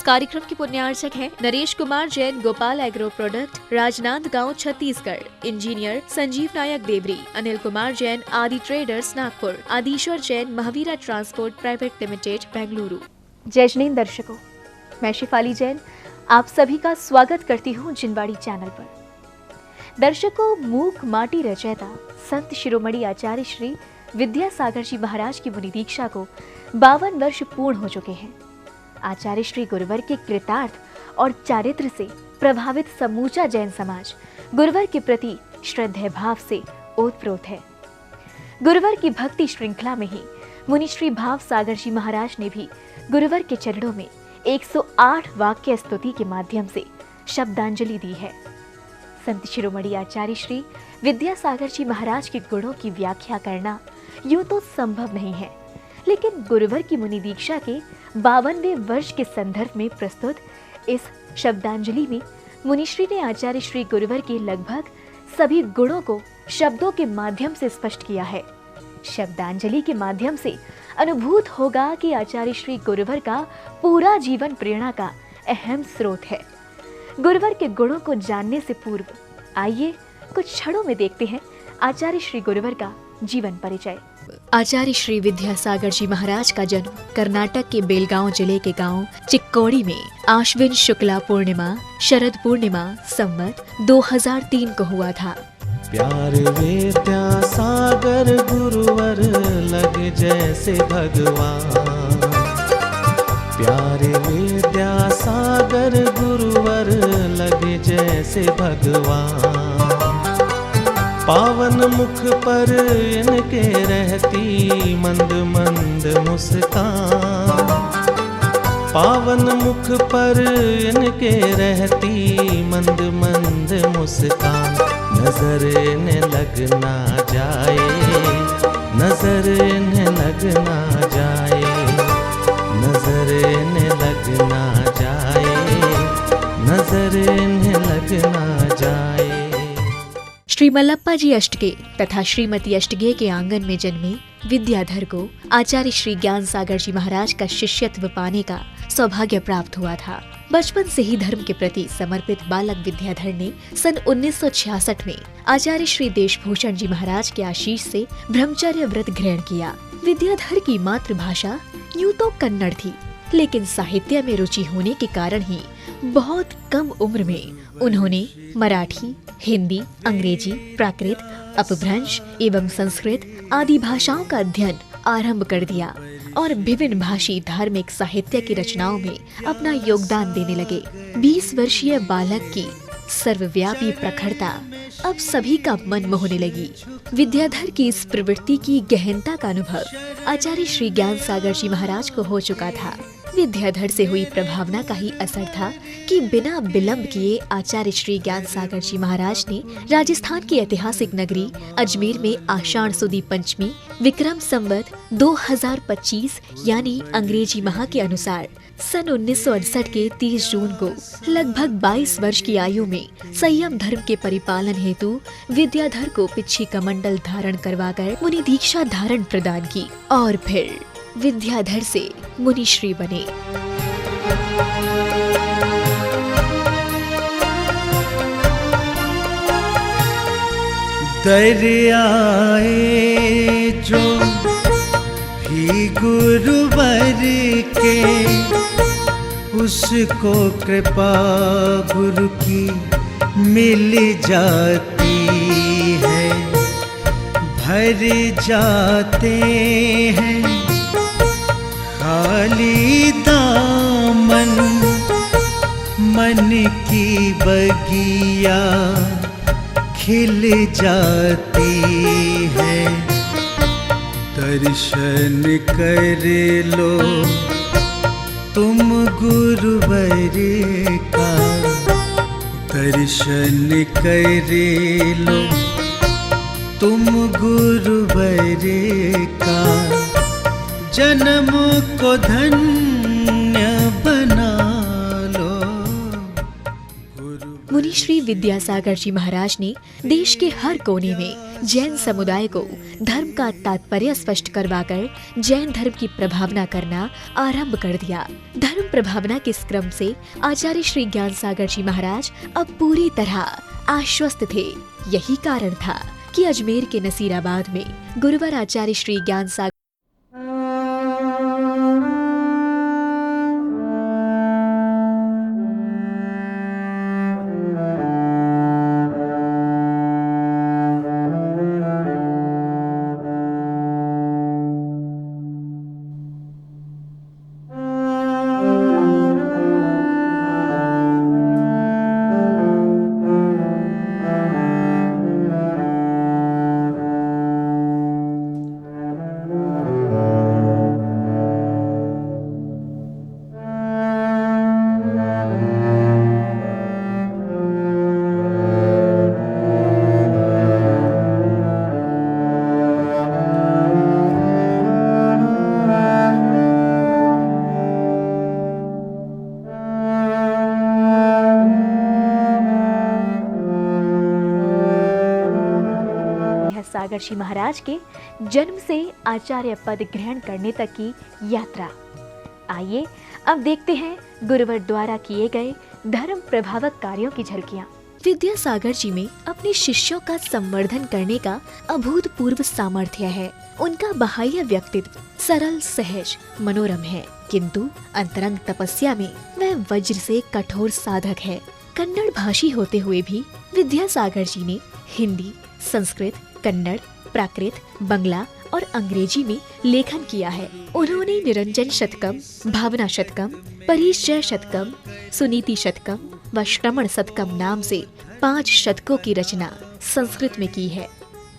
इस कार्यक्रम के पुण्यार्चक हैं Naresh Kumar Jain, Gopal agro product, Rajnandgaon, Chhattisgarh. Engineer Sanjeev Nayak Deori, Anil Kumar Jain, Adi traders Nagpur. Adishwar Jain, Mahavira transport private limited, Bengaluru. जय जैन दर्शकों, मैं शिफाली जैन आप सभी का स्वागत करती हूँ जिनवाड़ी चैनल पर। दर्शकों, मूक माटी रचयिता संत शिरोमणि आचार्य श्री विद्यासागर जी महाराज की मुनि दीक्षा को 52 वर्ष पूर्ण हो चुके हैं। आचार्य श्री गुरुवर के कृतार्थ और चारित्र से प्रभावित समूचा जैन समाज गुरुवर के प्रति श्रद्धेय भाव से ओतप्रोत है। गुरुवर की भक्ति श्रृंखला में ही मुनि श्री भाव सागर जी महाराज ने भी गुरुवर के चरणों में 108 वाक्य स्तुति के माध्यम से शब्दांजलि दी है। संत शिरोमणि आचार्य श्री विद्यासागर जी महाराज के गुणों की व्याख्या करना यूं तो संभव नहीं है, लेकिन गुरुवर की मुनि दीक्षा के 52वें वर्ष के संदर्भ में प्रस्तुत इस शब्दांजलि में मुनिश्री ने आचार्य श्री गुरुवर के लगभग सभी गुणों को शब्दों के माध्यम से स्पष्ट किया है। शब्दांजलि के माध्यम से अनुभूत होगा कि आचार्य श्री गुरुवर का पूरा जीवन प्रेरणा का अहम स्रोत है। गुरुवर के गुणों को जानने से पूर्व आइए कुछ क्षणों में देखते हैं आचार्य श्री गुरुवर का जीवन परिचय। आचार्य श्री विद्यासागर जी महाराज का जन्म कर्नाटक के बेलगांव जिले के गांव चिक्कोड़ी में आश्विन शुक्ला पूर्णिमा शरद पूर्णिमा संवत 2003 को हुआ था। प्यार विद्यासागर गुरुवर लगे जैसे भगवान। प्यार विद्यासागर गुरुवर लगे जैसे भगवान। पावन मुख पर इनके रहती मंद मंद मुस्कान। पावन मुख पर इनके रहती मंद मंद मुस्कान। नजर इन्हें लग ना जाए, नजर इन्हें लग ना जाए, नजर इन्हें लग ना जाए, नजर इन्हें लग ना जाए। श्री मल्लप्पा जी अष्टगे तथा श्रीमती अष्टगे के आंगन में जन्मे विद्याधर को आचार्य श्री ज्ञान सागर जी महाराज का शिष्यत्व पाने का सौभाग्य प्राप्त हुआ था। बचपन से ही धर्म के प्रति समर्पित बालक विद्याधर ने सन 1966 में आचार्य श्री देशभूषण जी महाराज के आशीष से ब्रह्मचर्य व्रत ग्रहण किया। विद्याधर की मातृभाषा यूं तो कन्नड़ थी, लेकिन साहित्य में रुचि होने के कारण ही बहुत कम उम्र में उन्होंने मराठी, हिंदी, अंग्रेजी, प्राकृत, अपभ्रंश एवं संस्कृत आदि भाषाओं का अध्ययन आरंभ कर दिया और विभिन्न भाषी धार्मिक साहित्य की रचनाओं में अपना योगदान देने लगे। 20 वर्षीय बालक की सर्वव्यापी प्रखरता अब सभी का मन मोहने लगी। विद्याधर की इस प्रवृत्ति की गहनता का अनुभव आचार्य श्री ज्ञान सागर जी महाराज को हो चुका था। विद्याधर से हुई प्रभावना का ही असर था कि बिना विलंब किए आचार्य श्री ज्ञान सागर जी महाराज ने राजस्थान की ऐतिहासिक नगरी अजमेर में आषाढ़ सुदी पंचमी विक्रम संवत 2025 यानी अंग्रेजी माह के अनुसार सन 1968 के 30 जून को लगभग 22 वर्ष की आयु में संयम धर्म के परिपालन हेतु विद्याधर को पिच्छी कमंडल धारण करवाकर मुनि दीक्षा धारण प्रदान की और फिर विद्याधर से मुनिश्री बने। दरियाए जो भी गुरुवर के उसको कृपा गुरु की मिल जाती है। भर जाते हैं खाली दामन मन की बगिया खिल जाती है। दर्शन कर लो तुम गुरुवर का, दर्शन कर लो तुम गुरुवर का। जन्म को धन्य बना लो। मुनि श्री विद्यासागर जी महाराज ने देश के हर कोने में जैन समुदाय को धर्म का तात्पर्य स्पष्ट करवाकर जैन धर्म की प्रभावना करना आरंभ कर दिया। धर्म प्रभावना के इस क्रम से आचार्य श्री ज्ञान सागर जी महाराज अब पूरी तरह आश्वस्त थे। यही कारण था कि अजमेर के नसीराबाद में गुरुवर आचार्य श्री ज्ञान सागर सागर जी महाराज के जन्म से आचार्य पद ग्रहण करने तक की यात्रा। आइए अब देखते हैं गुरुवर द्वारा किए गए धर्म प्रभावक कार्यों की झलकियां। विद्यासागर जी में अपने शिष्यों का संवर्धन करने का अभूतपूर्व सामर्थ्य है। उनका बाह्य व्यक्तित्व सरल सहज मनोरम है, किंतु अंतरंग तपस्या में वह वज्र से कठोर साधक है। कन्नड़ भाषी होते हुए भी विद्यासागर जी ने हिंदी, संस्कृत, कन्नड़, प्राकृत, बंगला और अंग्रेजी में लेखन किया है। उन्होंने निरंजन शतकम, भावना शतकम, परिचय शतकम, सुनीति शतकम व श्रमण शतकम नाम से 5 शतकों की रचना संस्कृत में की है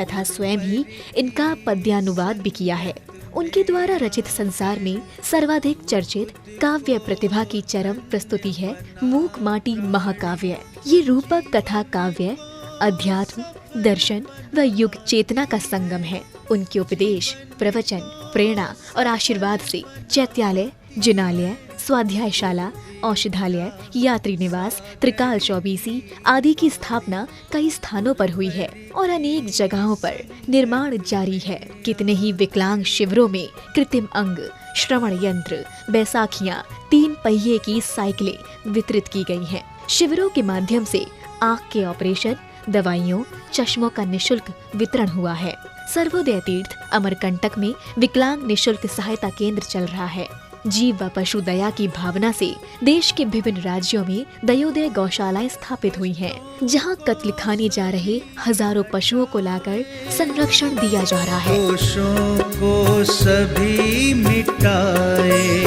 तथा स्वयं ही इनका पद्यानुवाद भी किया है। उनके द्वारा रचित संसार में सर्वाधिक चर्चित काव्य प्रतिभा की चरम प्रस्तुति है मूक माटी महाकाव्य। ये रूपक कथा काव्य अध्यात्म, दर्शन व युग चेतना का संगम है। उनके उपदेश, प्रवचन, प्रेरणा और आशीर्वाद से चैत्यालय, जिनालय, स्वाध्यायशाला, औषधालय, यात्री निवास, त्रिकाल चौबीसी आदि की स्थापना कई स्थानों पर हुई है और अनेक जगहों पर निर्माण जारी है। कितने ही विकलांग शिविरों में कृत्रिम अंग, श्रवण यंत्र, बैसाखियाँ, 3 पहिए की साइकिलें वितरित की गई हैं। शिविरों के माध्यम से आँख के ऑपरेशन, दवाइयों, चश्मों का निशुल्क वितरण हुआ है। सर्वोदय तीर्थ अमरकंटक में विकलांग निशुल्क सहायता केंद्र चल रहा है। जीव व पशु दया की भावना से देश के विभिन्न राज्यों में दयोदय गौशालाएं स्थापित हुई हैं, जहां कत्ल खाने जा रहे हजारों पशुओं को लाकर संरक्षण दिया जा रहा है। दोषों को सभी मिटाए,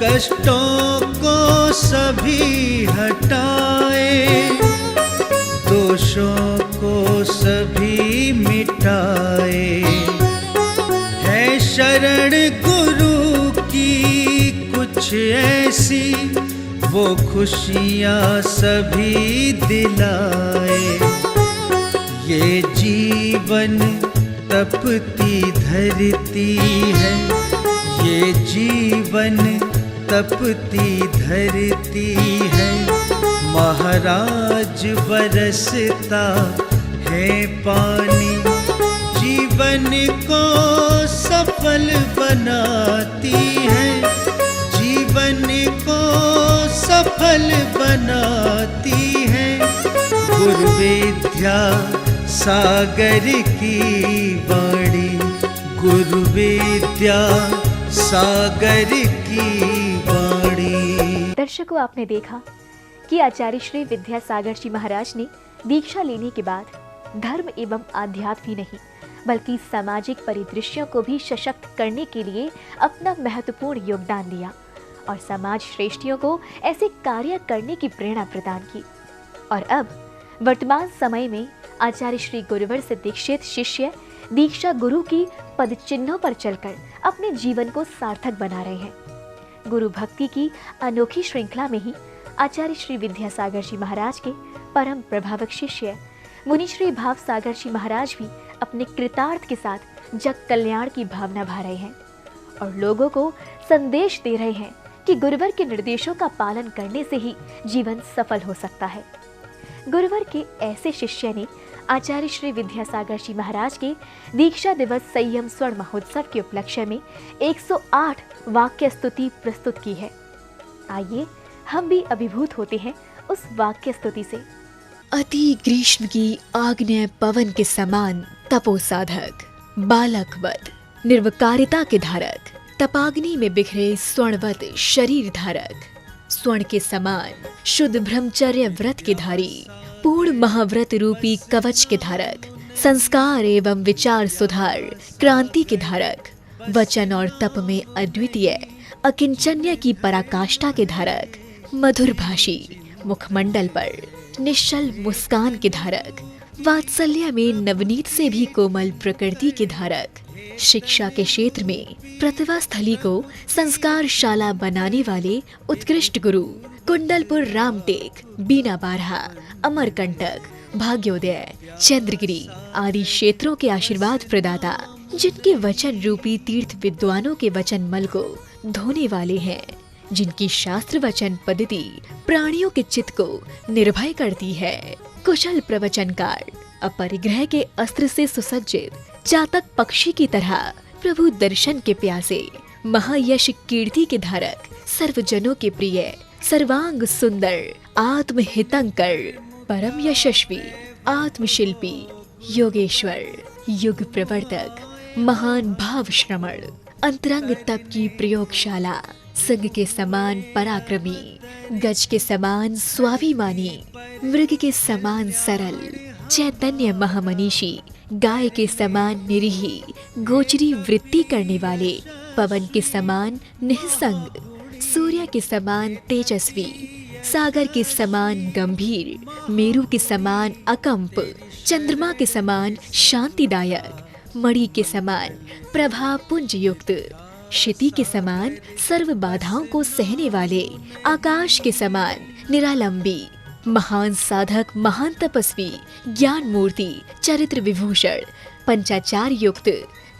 कष्टों को सभी हटाए, दोषों को सभी मिटाए, है शरण गुरु की कुछ ऐसी, वो खुशियाँ सभी दिलाए। ये जीवन तपती धरती है, ये जीवन तपती धरती है, महाराज बरसता है पानी, जीवन को सफल बनाती है, जीवन को सफल बनाती है। गुरु विद्या सागर की वाणी, गुरु विद्या सागर की वाणी। दर्शकों, आपने देखा कि आचार्य श्री विद्यासागर जी महाराज ने दीक्षा लेने के बाद धर्म एवं आध्यात्म ही नहीं बल्कि सामाजिक परिदृश्यों को भी सशक्त करने के लिए अपना महत्वपूर्ण योगदान दिया और समाज श्रेष्ठियों को ऐसे कार्य करने की प्रेरणा प्रदान की। और अब वर्तमान समय में आचार्य श्री गुरुवर से दीक्षित शिष्य दीक्षा गुरु की पद चिन्हों पर चलकर अपने जीवन को सार्थक बना रहे हैं। गुरु भक्ति की अनोखी श्रृंखला में ही आचार्य श्री विद्यासागर जी महाराज के परम प्रभावक शिष्य मुनि श्री भाव सागर जी महाराज भी अपने कृतार्थ के साथ जग कल्याण की भावना भा रहे हैं और लोगों को संदेश दे रहे हैं कि गुरुवर के निर्देशों का पालन करने से ही जीवन सफल हो सकता है। गुरुवर के ऐसे शिष्य ने आचार्य श्री विद्यासागर जी महाराज के दीक्षा दिवस संयम स्वर्ण महोत्सव के उपलक्ष्य में 108 वाक्य स्तुति प्रस्तुत की है। आइए हम भी अभिभूत होते हैं उस वाक्य स्तुति से। अति ग्रीष्म की आग्नेय पवन के समान तपो साधक, बालकवत निर्विकारिता के धारक, तपाग्नि में बिखरे स्वर्णवत शरीर धारक, स्वर्ण के समान शुद्ध ब्रह्मचर्य व्रत के धारी, पूर्ण महाव्रत रूपी कवच के धारक, संस्कार एवं विचार सुधार क्रांति के धारक, वचन और तप में अद्वितीय अकिंचन्य की पराकाष्ठा के धारक, मधुर भाषी मुखमंडल पर निश्चल मुस्कान के धारक, वात्सल्य में नवनीत से भी कोमल प्रकृति के धारक, शिक्षा के क्षेत्र में प्रतिभा स्थली को संस्कारशाला बनाने वाले उत्कृष्ट गुरु, कुंडलपुर रामटेक, बीना बारहा, अमरकंटक, भाग्योदय, चंद्रगिरी आदि क्षेत्रों के आशीर्वाद प्रदाता, जिनके वचन रूपी तीर्थ विद्वानों के वचन मल को धोने वाले हैं, जिनकी शास्त्र वचन पद्धति प्राणियों के चित्त को निर्भय करती है, कुशल प्रवचनकार, अपरिग्रह के अस्त्र से सुसज्जित चातक पक्षी की तरह प्रभु दर्शन के प्यासे, महायश कीर्ति के धारक, सर्वजनों के प्रिय, सर्वांग सुंदर, आत्महितंकर, परम यशस्वी, आत्मशिल्पी, योगेश्वर, युग प्रवर्तक, महान भाव श्रमण, अंतरंग तप की प्रयोगशाला, संग के समान पराक्रमी, गज के समान स्वाभिमानी, मृग के समान सरल, चैतन्य महामनीषी, गाय के समान निरीही, गोचरी वृत्ति करने वाले, पवन के समान निःसंग, सूर्य के समान तेजस्वी, सागर के समान गंभीर, मेरु के समान अकंप, चंद्रमा के समान शांतिदायक, मणि के समान प्रभा पुंज युक्त, क्षिति के समान सर्व बाधाओं को सहने वाले, आकाश के समान निरालंबी, महान साधक, महान तपस्वी, ज्ञान मूर्ति, चरित्र विभूषण, पंचाचार युक्त,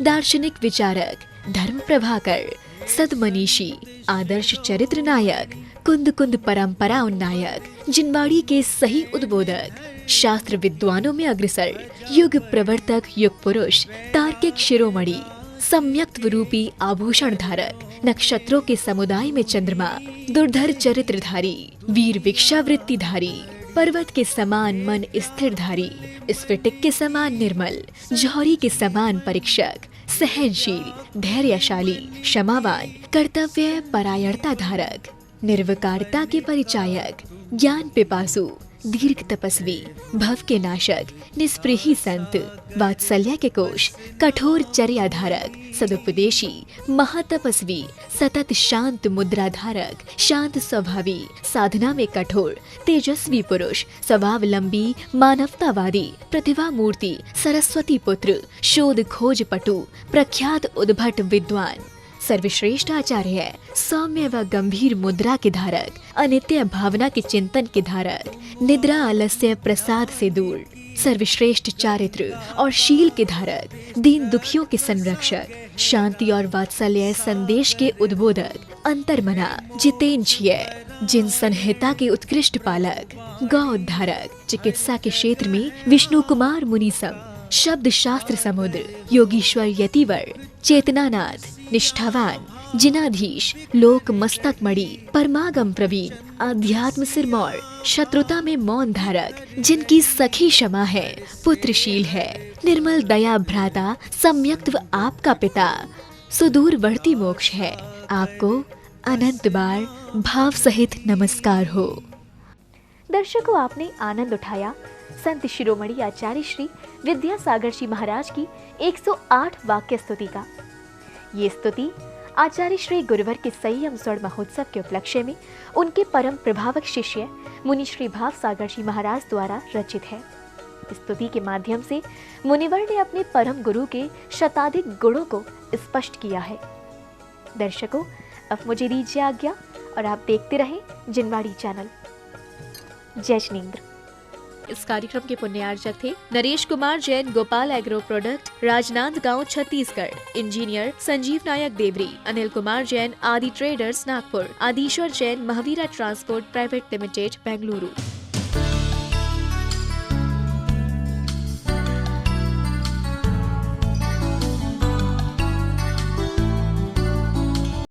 दार्शनिक विचारक, धर्म प्रभाकर, सदमनीषी, आदर्श चरित्र नायक, कुंद कुंद परंपरा उन्नायक, जिनवाड़ी के सही उद्बोधक, शास्त्र विद्वानों में अग्रसर, युग प्रवर्तक, युग पुरुष, तार्किक शिरोमणि, सम्यक्त्व रूपी आभूषण धारक, नक्षत्रों के समुदाय में चंद्रमा, दुर्धर चरित्रधारी, वीर भिक्षावृत्तिधारी, पर्वत के समान मन स्थिरधारी, स्फटिक के समान निर्मल, जौहरी के समान परीक्षक, सहनशील, धैर्यशाली, क्षमावान, कर्तव्य परायणता धारक, निर्विकारता के परिचायक, ज्ञान पिपासु, दीर्घ तपस्वी, भव के नाशक, निस्पृही संत, वात्सल्य के कोश, कठोर चर्याधारक, सदुपदेशी, महातपस्वी, सतत शांत मुद्रा धारक, शांत स्वभावी, साधना में कठोर, तेजस्वी पुरुष, स्वभावलंबी, मानवतावादी, प्रतिभा मूर्ति, सरस्वती पुत्र, शोध खोज पटु, प्रख्यात उद्भट विद्वान, सर्वश्रेष्ठ आचार्य, सौम्य व गंभीर मुद्रा के धारक, अनित्य भावना के चिंतन के धारक, निद्रा आलस्य प्रसाद से दूर, सर्वश्रेष्ठ चारित्र और शील के धारक, दीन दुखियों के संरक्षक, शांति और वात्सल्य संदेश के उद्बोधक, अंतर्मना, जितेंद्रिय, जिन संहिता के उत्कृष्ट पालक, गौ उद्धारक, चिकित्सा के क्षेत्र में विष्णु कुमार मुनिसम, शब्द शास्त्र समुद्र, योगीश्वर यतिवर, चेतनानाथ, निष्ठावान, जिनाधीश, लोक मस्तक मणि, परमागम प्रवीण, आध्यात्म सिरमौर, शत्रुता में मौन धारक, जिनकी सखी क्षमा है, पुत्रशील है, निर्मल दया भ्राता, सम्यक्त्व आपका पिता, सुदूरवर्ती मोक्ष है, आपको अनंत बार भाव सहित नमस्कार हो। दर्शकों, आपने आनंद उठाया संत शिरोमणि आचार्य श्री विद्यासागर जी महाराज की 108 वाक्य स्तुति का। ये स्तुति आचार्य श्री गुरुवर के संयम स्वर्ण महोत्सव के उपलक्ष्य में उनके परम प्रभावक शिष्य मुनि श्री भाव सागर जी महाराज द्वारा रचित है। इस स्तुति के माध्यम से मुनिवर ने अपने परम गुरु के शताधिक गुणों को स्पष्ट किया है। दर्शकों, अब मुझे दीजिए आज्ञा और आप देखते रहें जिनवाड़ी चैनल। जय जिनेंद्र। इस कार्यक्रम के पुण्यार्चक थे Naresh Kumar Jain, Gopal agro product, Rajnandgaon, Chhattisgarh. Engineer Sanjeev Nayak Deori, Anil Kumar Jain, Adi traders, Nagpur. Adishwar Jain, Mahavira transport private limited, Bengaluru.